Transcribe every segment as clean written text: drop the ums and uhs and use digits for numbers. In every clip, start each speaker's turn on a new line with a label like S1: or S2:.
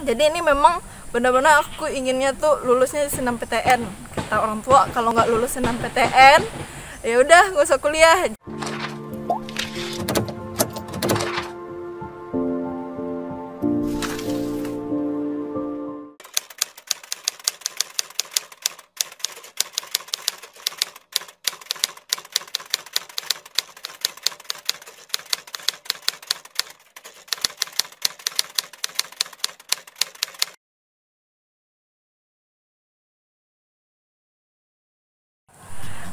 S1: Jadi ini memang benar-benar aku inginnya tuh lulusnya di SNMPTN. Kata orang tua kalau nggak lulus SNMPTN ya udah nggak usah kuliah.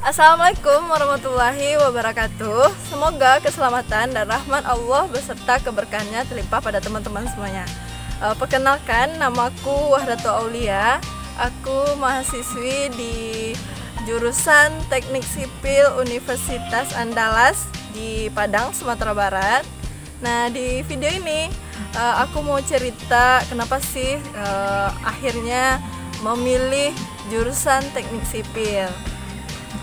S1: Assalamualaikum warahmatullahi wabarakatuh. Semoga keselamatan dan rahmat Allah beserta keberkahannya terlimpah pada teman-teman semuanya. Perkenalkan, namaku Wahdatul Aulia. Aku mahasiswi di jurusan Teknik Sipil Universitas Andalas di Padang, Sumatera Barat. Nah, di video ini aku mau cerita kenapa sih akhirnya memilih jurusan Teknik Sipil.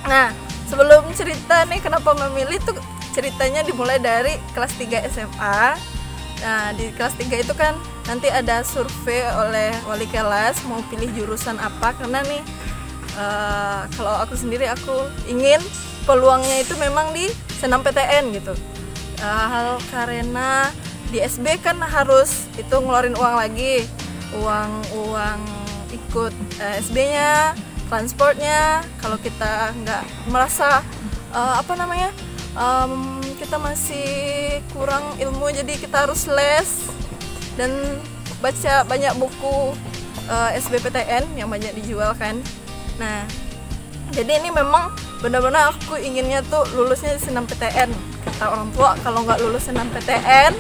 S1: Nah, sebelum cerita nih kenapa memilih tuh, ceritanya dimulai dari kelas 3 SMA. Nah, di kelas 3 itu kan nanti ada survei oleh wali kelas mau pilih jurusan apa, karena nih kalau aku sendiri aku ingin peluangnya itu memang di SNMPTN gitu. Karena di SB kan harus itu ngeluarin uang lagi, uang ikut SB-nya, transportnya. Kalau kita nggak merasa kita masih kurang ilmu, jadi kita harus les dan baca banyak buku SBPTN yang banyak dijual kan. Nah, jadi ini memang benar-benar aku inginnya tuh lulusnya di SNMPTN. Kata orang tua kalau nggak lulus SNMPTN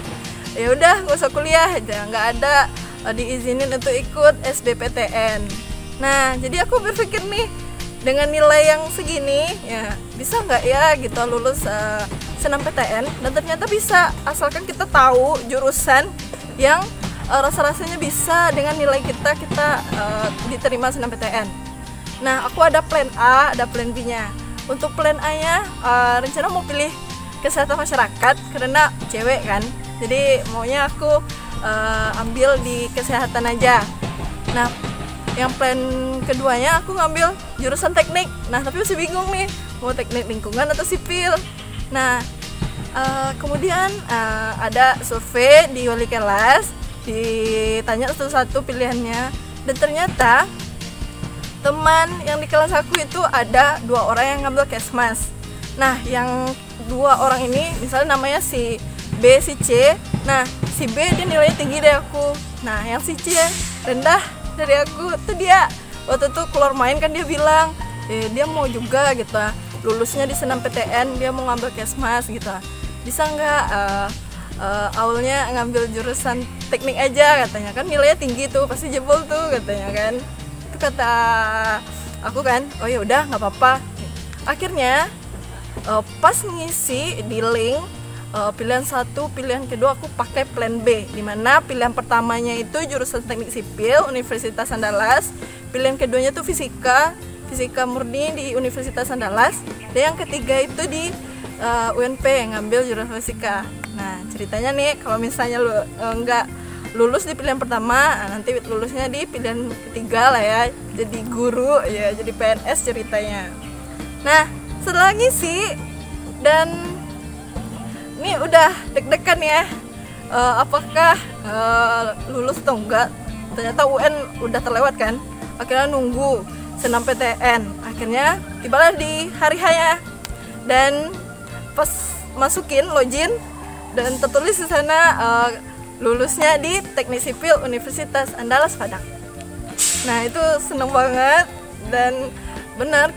S1: ya udah nggak usah kuliah aja, nggak ada diizinin untuk ikut SBPTN. Nah, jadi aku berpikir nih, dengan nilai yang segini ya bisa nggak ya gitu lulus SNMPTN, dan ternyata bisa, asalkan kita tahu jurusan yang rasa-rasanya bisa dengan nilai kita diterima SNMPTN. Nah, aku ada plan A, ada plan B-nya. Untuk plan A-nya rencana mau pilih kesehatan masyarakat karena cewek kan, jadi maunya aku ambil di kesehatan aja. Nah, yang plan keduanya aku ngambil jurusan teknik. Nah, tapi masih bingung nih mau teknik lingkungan atau sipil. Nah, kemudian ada survei di wali kelas, ditanya satu-satu pilihannya, dan ternyata teman yang di kelas aku itu ada 2 orang yang ngambil kesmas. Nah, yang 2 orang ini misalnya namanya si B, si C. Nah, si B dia nilainya tinggi dari aku. Nah, yang si C rendah dari aku. Tuh dia waktu itu keluar main kan dia bilang dia mau juga gitu, lulusnya di SNMPTN, dia mau ngambil kesmas gitu. Bisa nggak awalnya ngambil jurusan teknik aja katanya, kan nilainya tinggi tuh, pasti jebol tuh katanya kan. Itu kata aku kan, oh ya udah nggak apa-apa. Akhirnya pas ngisi di link pilihan 1, pilihan kedua aku pakai plan B, dimana pilihan pertamanya itu jurusan teknik sipil Universitas Andalas, pilihan keduanya tuh fisika murni di Universitas Andalas, dan yang ketiga itu di UNP yang ngambil jurusan fisika. Nah, ceritanya nih kalau misalnya lu nggak lulus di pilihan pertama, nanti lulusnya di pilihan ketiga lah ya, jadi guru ya, jadi PNS ceritanya. Nah, setelah ngisi dan ini udah deg-degan ya, apakah lulus atau enggak. Ternyata UN udah terlewat kan. Akhirnya nunggu SNMPTN. Akhirnya tibalah di hari H-nya, dan pas masukin login dan tertulis di sana lulusnya di Teknik Sipil Universitas Andalas Padang. Nah, itu seneng banget, dan benar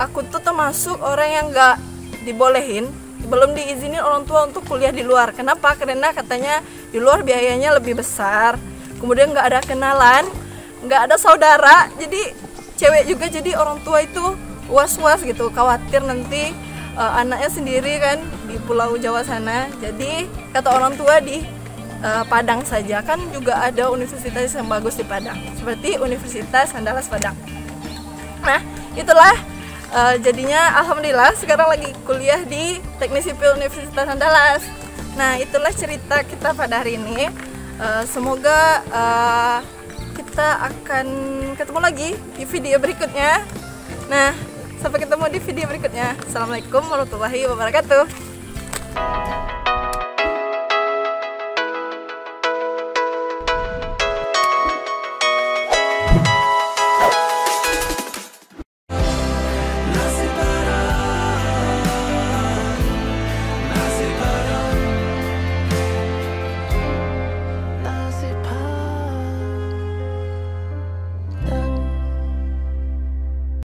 S1: aku tuh termasuk orang yang nggak dibolehin, belum diizinin orang tua untuk kuliah di luar. Kenapa? Karena katanya di luar biayanya lebih besar, kemudian nggak ada kenalan, nggak ada saudara, jadi cewek juga, jadi orang tua itu was-was gitu, khawatir nanti anaknya sendiri kan di Pulau Jawa sana. Jadi kata orang tua di Padang saja, kan juga ada universitas yang bagus di Padang, seperti Universitas Andalas Padang. Nah, itulah jadinya alhamdulillah sekarang lagi kuliah di Teknik Sipil Universitas Andalas. Nah, itulah cerita kita pada hari ini. Semoga kita akan ketemu lagi di video berikutnya. Nah, sampai ketemu di video berikutnya. Assalamualaikum warahmatullahi wabarakatuh.